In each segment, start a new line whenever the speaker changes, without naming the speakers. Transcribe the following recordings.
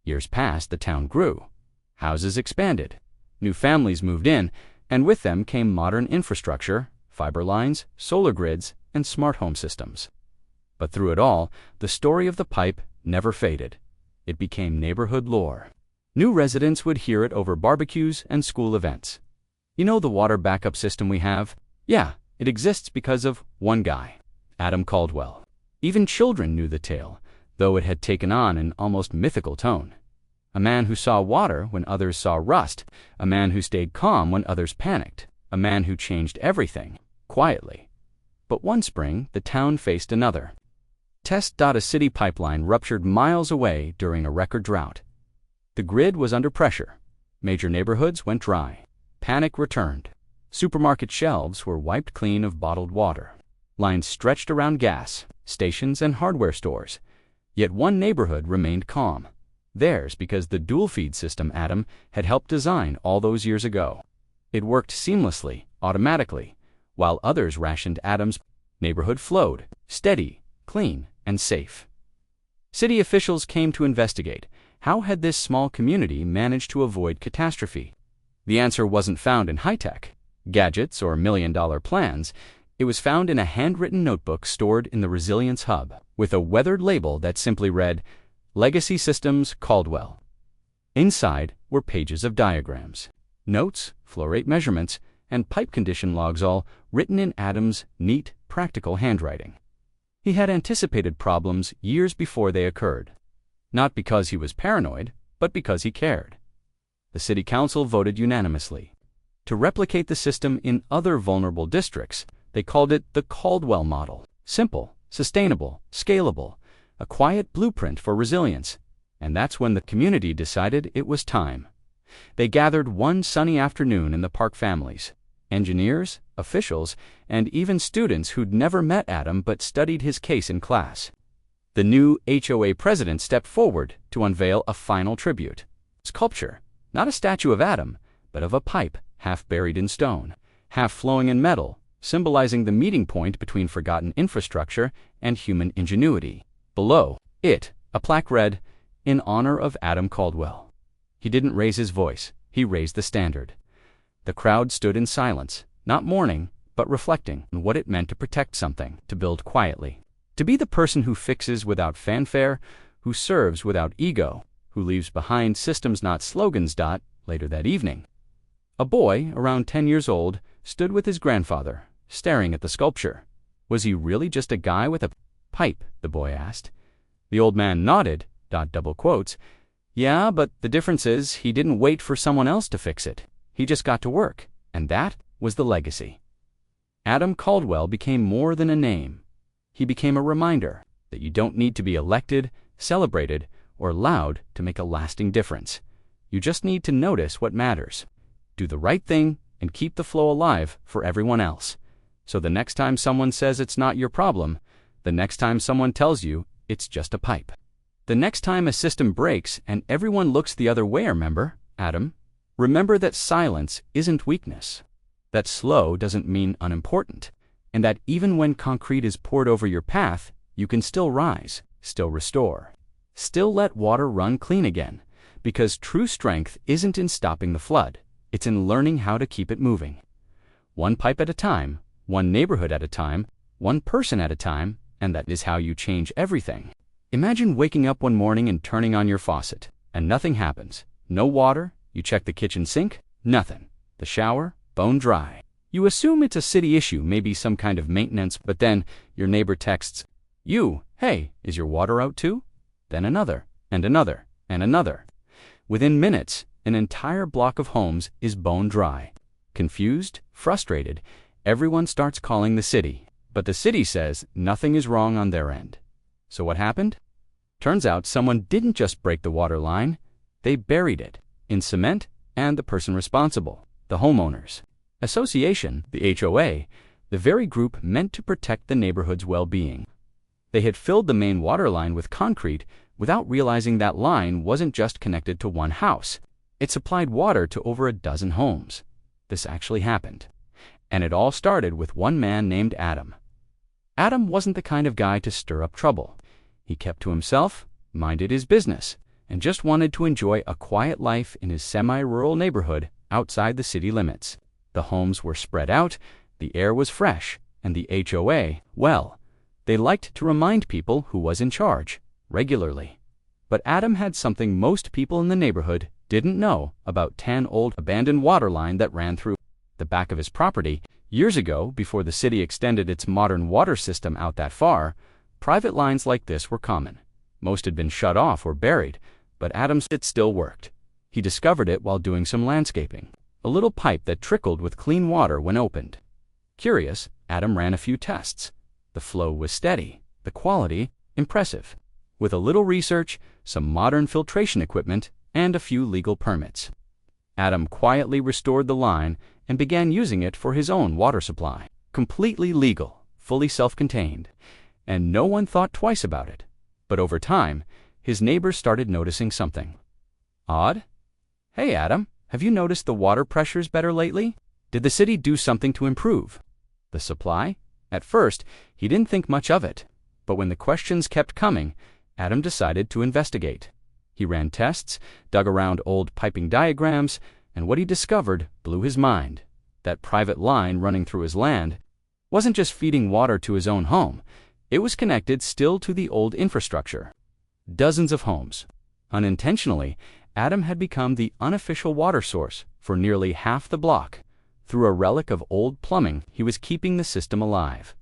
Years passed, the town grew. Houses expanded. New families moved in, and with them came modern infrastructure, fiber lines, solar grids, and smart home systems. But through it all, the story of the pipe never faded. It became neighborhood lore. New residents would hear it over barbecues and school events. You know the water backup system we have? Yeah, it exists because of one guy, Adam Caldwell. Even children knew the tale, though it had taken on an almost mythical tone. A man who saw water when others saw rust, a man who stayed calm when others panicked, a man who changed everything, quietly. But one spring, the town faced another. A city pipeline ruptured miles away during a record drought. The grid was under pressure. Major neighborhoods went dry. Panic returned. Supermarket shelves were wiped clean of bottled water. Lines stretched around gas stations and hardware stores. Yet one neighborhood remained calm. Theirs because the dual-feed system Adam had helped design all those years ago. It worked seamlessly, automatically. While others rationed Adam's, neighborhood flowed, steady, clean, and safe. City officials came to investigate. How had this small community managed to avoid catastrophe? The answer wasn't found in high-tech, gadgets, or million-dollar plans. It was found in a handwritten notebook stored in the Resilience Hub, with a weathered label that simply read, Legacy Systems Caldwell. Inside were pages of diagrams, notes, flow rate measurements, and pipe condition logs, all written in Adam's neat, practical handwriting. He had anticipated problems years before they occurred. Not because he was paranoid, but because he cared. The city council voted unanimously. To replicate the system in other vulnerable districts, they called it the Caldwell model. Simple, sustainable, scalable, a quiet blueprint for resilience. And that's when the community decided it was time. They gathered one sunny afternoon in the Park families, engineers, officials, and even students who'd never met Adam but studied his case in class. The new HOA president stepped forward to unveil a final tribute. Sculpture, not a statue of Adam, but of a pipe half buried in stone, half flowing in metal, symbolizing the meeting point between forgotten infrastructure and human ingenuity. Below it, a plaque read, "In honor of Adam Caldwell." He didn't raise his voice, he raised the standard. The crowd stood in silence, not mourning, but reflecting on what it meant to protect something, to build quietly. To be the person who fixes without fanfare, who serves without ego, who leaves behind systems not slogans. Later that evening, a boy, around 10 years old, stood with his grandfather, staring at the sculpture. Was he really just a guy with a pipe? The boy asked. The old man nodded, double quotes. Yeah, but the difference is he didn't wait for someone else to fix it. He just got to work, and that was the legacy. Adam Caldwell became more than a name. He became a reminder that you don't need to be elected, celebrated, or loud to make a lasting difference. You just need to notice what matters, do the right thing, and keep the flow alive for everyone else. So the next time someone says it's not your problem, the next time someone tells you it's just a pipe, the next time a system breaks and everyone looks the other way, remember, Adam, remember that silence isn't weakness, that slow doesn't mean unimportant, and that even when concrete is poured over your path, you can still rise, still restore, still let water run clean again, because true strength isn't in stopping the flood, it's in learning how to keep it moving. One pipe at a time, one neighborhood at a time, one person at a time, and that is how you change everything. Imagine waking up one morning and turning on your faucet, and nothing happens. No water, you check the kitchen sink, nothing. The shower, bone dry. You assume it's a city issue, maybe some kind of maintenance, but then your neighbor texts you, hey, is your water out too? Then another, and another, and another. Within minutes, an entire block of homes is bone dry. Confused, frustrated, everyone starts calling the city. But the city says nothing is wrong on their end. So what happened? Turns out someone didn't just break the water line, they buried it in cement, and the person responsible, the homeowners association, the HOA, the very group meant to protect the neighborhood's well-being. They had filled the main water line with concrete without realizing that line wasn't just connected to one house. It supplied water to over a dozen homes. This actually happened. And it all started with one man named Adam. Adam wasn't the kind of guy to stir up trouble. He kept to himself, minded his business, and just wanted to enjoy a quiet life in his semi-rural neighborhood outside the city limits. The homes were spread out, the air was fresh, and the HOA, well, they liked to remind people who was in charge, regularly. But Adam had something most people in the neighborhood didn't know about 10 old abandoned water line that ran through the back of his property. Years ago, before the city extended its modern water system out that far, private lines like this were common. Most had been shut off or buried, but Adam's it still worked. He discovered it while doing some landscaping. A little pipe that trickled with clean water when opened. Curious, Adam ran a few tests. The flow was steady, the quality impressive. With a little research, some modern filtration equipment, and a few legal permits, Adam quietly restored the line and began using it for his own water supply. Completely legal, fully self-contained, and no one thought twice about it. But over time, his neighbors started noticing something odd. "Hey Adam, have you noticed the water pressures better lately? Did the city do something to improve the supply?" At first, he didn't think much of it, but when the questions kept coming, Adam decided to investigate. He ran tests, dug around old piping diagrams, and what he discovered blew his mind. That private line running through his land wasn't just feeding water to his own home, it was connected still to the old infrastructure. Dozens of homes. Unintentionally, Adam had become the unofficial water source for nearly half the block. Through a relic of old plumbing, he was keeping the system alive.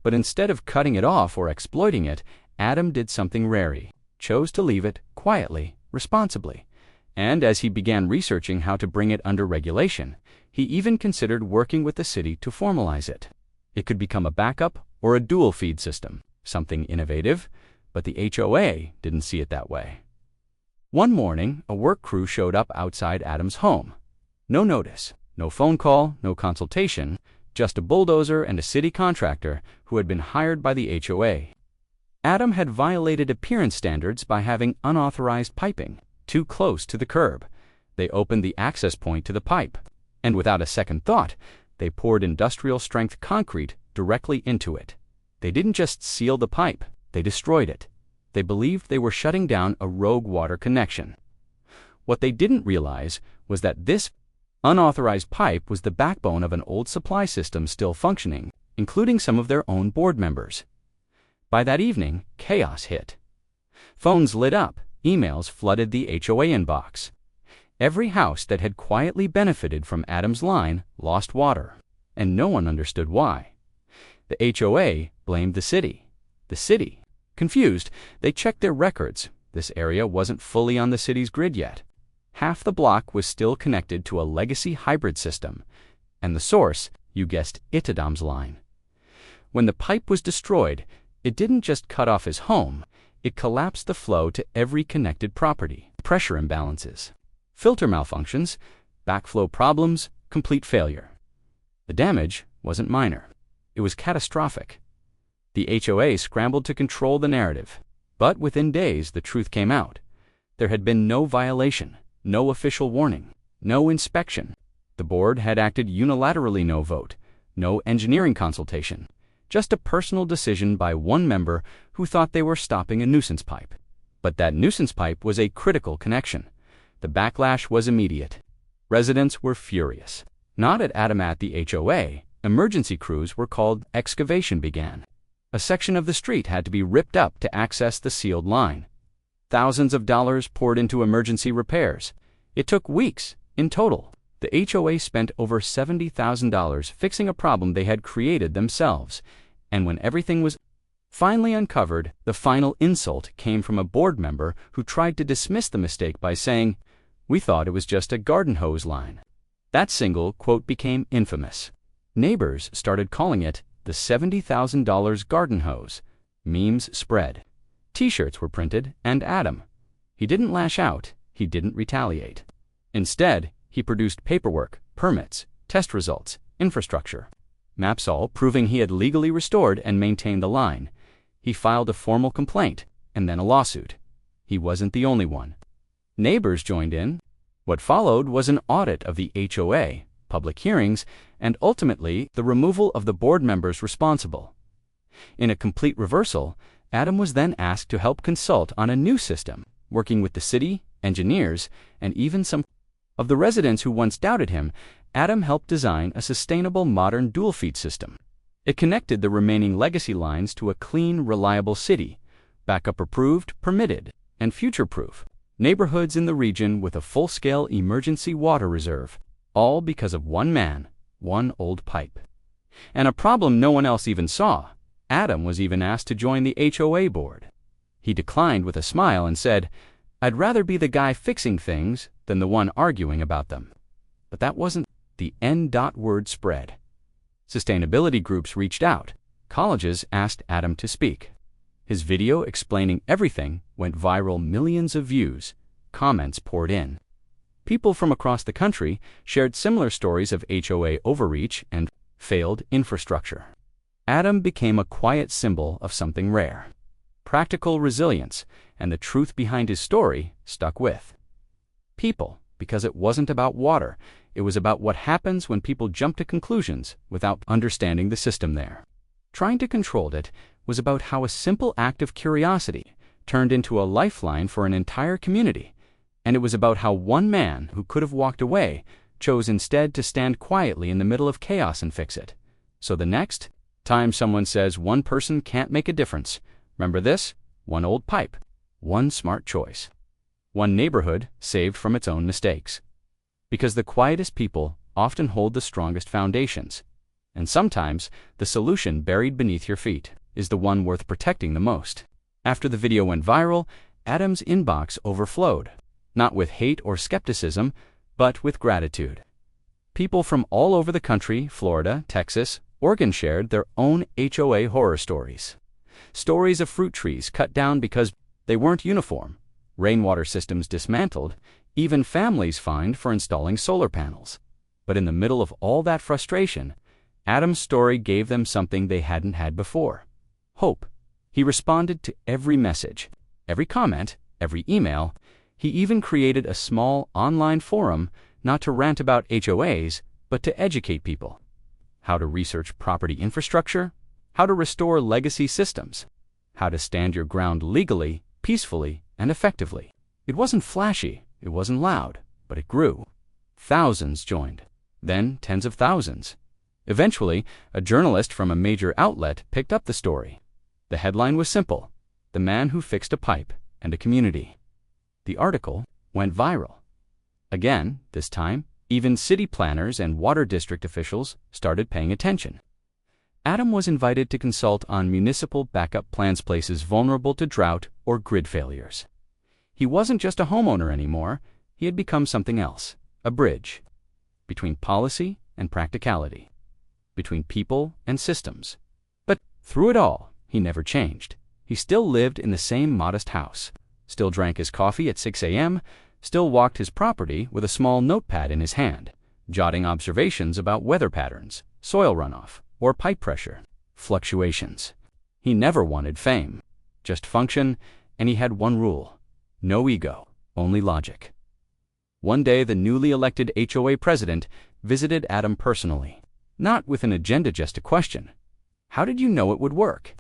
But instead of cutting it off or exploiting it, Adam did something rare. He chose to leave it quietly, responsibly. And as he began researching how to bring it under regulation, he even considered working with the city to formalize it. It could become a backup or a dual feed system, something innovative, but the HOA didn't see it that way. One morning, a work crew showed up outside Adam's home. No notice, no phone call, no consultation, just a bulldozer and a city contractor who had been hired by the HOA. Adam had violated appearance standards by having unauthorized piping too close to the curb. They opened the access point to the pipe, and without a second thought, they poured industrial-strength concrete directly into it. They didn't just seal the pipe, they destroyed it. They believed they were shutting down a rogue water connection. What they didn't realize was that this unauthorized pipe was the backbone of an old supply system still functioning, including some of their own board members. By that evening, chaos hit. Phones lit up, emails flooded the HOA inbox. Every house that had quietly benefited from Adam's line lost water, and no one understood why. The HOA blamed the city. The city, confused, they checked their records. This area wasn't fully on the city's grid yet. Half the block was still connected to a legacy hybrid system, and the source, you guessed it, Adam's line. When the pipe was destroyed, it didn't just cut off his home, it collapsed the flow to every connected property. Pressure imbalances, filter malfunctions, backflow problems, complete failure. The damage wasn't minor. It was catastrophic. The HOA scrambled to control the narrative, but within days the truth came out. There had been no violation, no official warning, no inspection. The board had acted unilaterally, no vote, no engineering consultation. Just a personal decision by one member who thought they were stopping a nuisance pipe. But that nuisance pipe was a critical connection. The backlash was immediate. Residents were furious. Not at Adam. At the HOA, emergency crews were called. Excavation began. A section of the street had to be ripped up to access the sealed line. Thousands of dollars poured into emergency repairs. It took weeks in total. The HOA spent over $70,000 fixing a problem they had created themselves. And when everything was finally uncovered, the final insult came from a board member who tried to dismiss the mistake by saying, "We thought it was just a garden hose line." That single quote became infamous. Neighbors started calling it the $70,000 garden hose. Memes spread. T-shirts were printed, and Adam, he didn't lash out, he didn't retaliate. Instead, he produced paperwork, permits, test results, infrastructure, maps, all proving he had legally restored and maintained the line. He filed a formal complaint, and then a lawsuit. He wasn't the only one. Neighbors joined in. What followed was an audit of the HOA, public hearings, and ultimately the removal of the board members responsible. In a complete reversal, Adam was then asked to help consult on a new system. working with the city, engineers, and even some of the residents who once doubted him. Adam helped design a sustainable modern dual-feed system. It connected the remaining legacy lines to a clean, reliable city, backup-approved, permitted, and future-proof neighborhoods in the region with a full-scale emergency water reserve, all because of one man, one old pipe. And a problem no one else even saw. Adam was even asked to join the HOA board. He declined with a smile and said, "I'd rather be the guy fixing things than the one arguing about them." But that wasn't the end. Word spread. Sustainability groups reached out. Colleges asked Adam to speak. His video explaining everything went viral, millions of views. Comments poured in. People from across the country shared similar stories of HOA overreach and failed infrastructure. Adam became a quiet symbol of something rare. Practical resilience, and the truth behind his story stuck with people, because it wasn't about water. It was about what happens when people jump to conclusions without understanding the system there. Trying to control it was about how a simple act of curiosity turned into a lifeline for an entire community. And it was about how one man who could have walked away chose instead to stand quietly in the middle of chaos and fix it. So the next time someone says one person can't make a difference, remember this: one old pipe, one smart choice, one neighborhood saved from its own mistakes. Because the quietest people often hold the strongest foundations. And sometimes the solution buried beneath your feet is the one worth protecting the most. After the video went viral, Adam's inbox overflowed, not with hate or skepticism, but with gratitude. People from all over the country, Florida, Texas, Oregon, shared their own HOA horror stories. Stories of fruit trees cut down because they weren't uniform, rainwater systems dismantled, even families fined for installing solar panels. But in the middle of all that frustration, Adam's story gave them something they hadn't had before: hope. He responded to every message, every comment, every email. He even created a small online forum, not to rant about HOAs, but to educate people. How to research property infrastructure, how to restore legacy systems, how to stand your ground legally, peacefully, and effectively. It wasn't flashy, it wasn't loud, but it grew. Thousands joined, then tens of thousands. Eventually, a journalist from a major outlet picked up the story. The headline was simple: "The Man Who Fixed a Pipe and a Community." The article went viral. Again, this time, even city planners and water district officials started paying attention. Adam was invited to consult on municipal backup plans, places vulnerable to drought or grid failures. He wasn't just a homeowner anymore. He had become something else: a bridge between policy and practicality, between people and systems. But through it all, he never changed. He still lived in the same modest house, still drank his coffee at 6 a.m., still walked his property with a small notepad in his hand, jotting observations about weather patterns, soil runoff, or pipe pressure fluctuations. He never wanted fame, just function, and he had one rule: no ego, only logic. One day, the newly elected HOA president visited Adam personally, not with an agenda, just a question: "How did you know it would work?"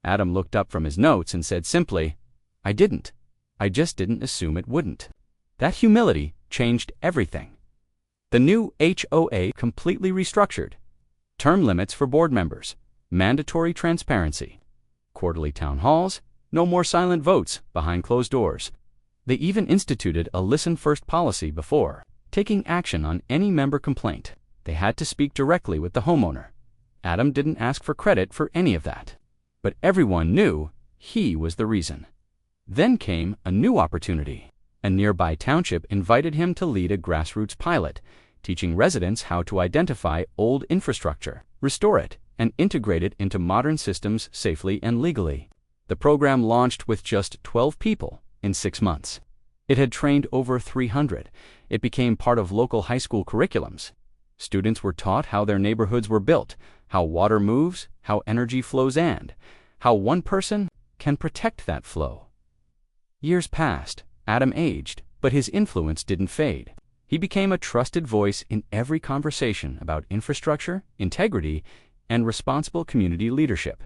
Adam looked up from his notes and said simply, "I didn't. I just didn't assume it wouldn't." That humility changed everything. The new HOA completely restructured: term limits for board members, mandatory transparency, quarterly town halls, no more silent votes behind closed doors. They even instituted a listen-first policy before taking action on any member complaint. They had to speak directly with the homeowner. Adam didn't ask for credit for any of that, but everyone knew he was the reason. Then came a new opportunity. A nearby township invited him to lead a grassroots pilot, teaching residents how to identify old infrastructure, restore it, and integrate it into modern systems safely and legally. The program launched with just 12 people in 6 months. It had trained over 300. It became part of local high school curriculums. Students were taught how their neighborhoods were built, how water moves, how energy flows, and how one person can protect that flow. Years passed. Adam aged, but his influence didn't fade. He became a trusted voice in every conversation about infrastructure, integrity, and responsible community leadership.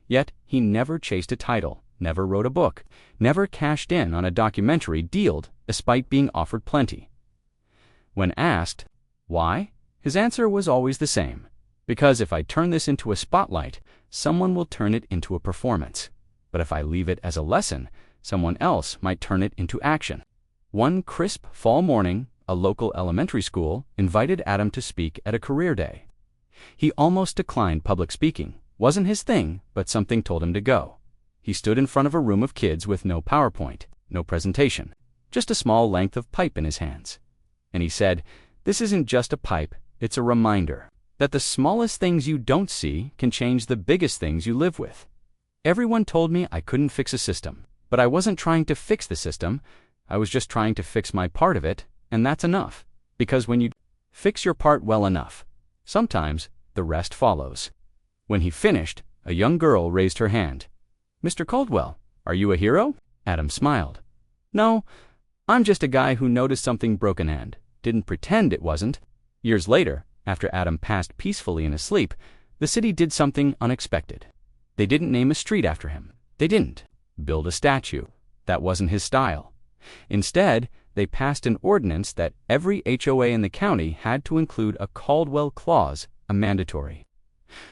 Yet he never chased a title, never wrote a book, never cashed in on a documentary deal despite being offered plenty. When asked, why? His answer was always the same. Because if I turn this into a spotlight, someone will turn it into a performance. But if I leave it as a lesson, someone else might turn it into action. One crisp fall morning, a local elementary school invited Adam to speak at a career day. He almost declined public speaking. Wasn't his thing, but something told him to go. He stood in front of a room of kids with no PowerPoint, no presentation, just a small length of pipe in his hands. And he said, "This isn't just a pipe, it's a reminder that the smallest things you don't see can change the biggest things you live with. Everyone told me I couldn't fix a system, but I wasn't trying to fix the system. I was just trying to fix my part of it, and that's enough. Because when you fix your part well enough, sometimes the rest follows." When he finished, a young girl raised her hand. "Mr. Caldwell, are you a hero?" Adam smiled. "No, I'm just a guy who noticed something broken and didn't pretend it wasn't." Years later, after Adam passed peacefully in his sleep, the city did something unexpected. They didn't name a street after him. They didn't build a statue. That wasn't his style. Instead, they passed an ordinance that every HOA in the county had to include a Caldwell clause, a mandatory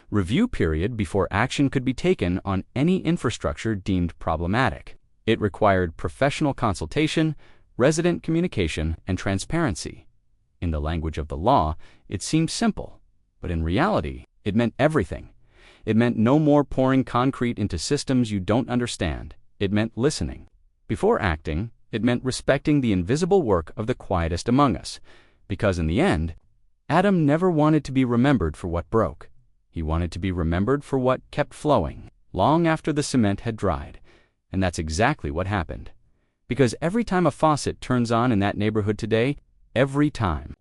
review period before action could be taken on any infrastructure deemed problematic. It required professional consultation, resident communication, and transparency. In the language of the law, it seemed simple, but in reality, it meant everything. It meant no more pouring concrete into systems you don't understand. It meant listening. Before acting, it meant respecting the invisible work of the quietest among us, because in the end, Adam never wanted to be remembered for what broke. He wanted to be remembered for what kept flowing, long after the cement had dried. And that's exactly what happened. Because every time a faucet turns on in that neighborhood today, every time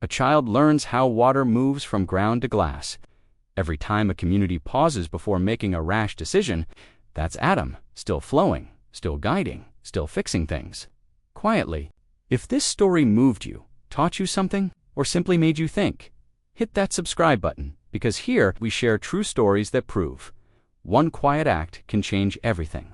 a child learns how water moves from ground to glass, every time a community pauses before making a rash decision, that's Adam, still flowing, still guiding, still fixing things. Quietly. If this story moved you, taught you something, or simply made you think, hit that subscribe button, because here we share true stories that prove one quiet act can change everything.